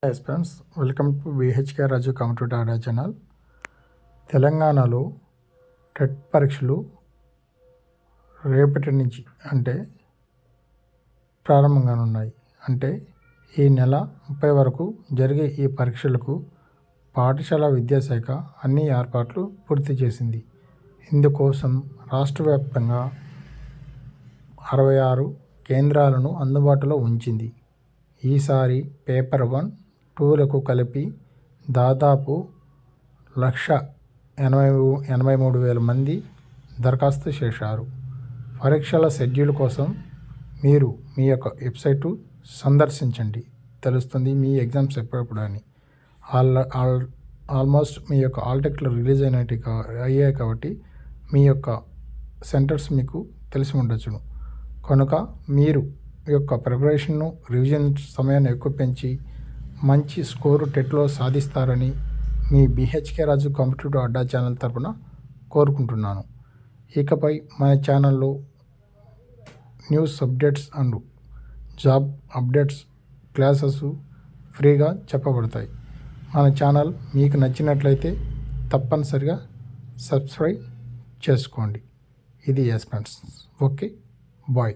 Yes friends, welcome to VHK Raju competitive data channel. తెలంగాణలో TET పరీక్షలు రేపటి నుంచి అంటే ప్రారంభంగానున్నాయి. అంటే ఈ నెల 30 వరకు జరిగే ఈ పరీక్షలకు పాఠశాల విద్యాశాఖ అన్ని ఏర్పాట్లు పూర్తి చేసింది. ఇందుకోసం రాష్ట్ర వ్యాప్తంగా 66 కేంద్రాలను అందుబాటులో ఉంచింది. ఈసారి పేపర్ 1, 2లకు కలిపి దాదాపు 1,83,000 మంది దరఖాస్తు చేశారు. పరీక్షల షెడ్యూల్ కోసం మీరు మీ యొక్క వెబ్సైటు సందర్శించండి, తెలుస్తుంది మీ ఎగ్జామ్స్ ఎప్పుడెప్పుడు అని. ఆల్మోస్ట్ మీ యొక్క ఆల్ టికెట్లు రిలీజ్ అయ్యాయి కాబట్టి మీ యొక్క సెంటర్స్ మీకు తెలిసి ఉండొచ్చును. కనుక మీరు ఈ యొక్క ప్రిపరేషన్ను, రివిజన్ సమయాన్ని ఎక్కువ పెంచి మంచి స్కోరు టెట్లో సాధిస్తారని మీ బిహెచ్కే రాజు కాంపిటేటివ్ అడ్డా ఛానల్ తరపున కోరుకుంటున్నాను. ఇకపై మన ఛానల్లో news updates and job updates classes ఫ్రీగా చెప్పబడతాయి. మన ఛానల్ మీకు నచ్చినట్లయితే తప్పనిసరిగా సబ్స్క్రైబ్ చేసుకోండి. ఇది ఎస్ ఫ్రెండ్స్. Okay, bye.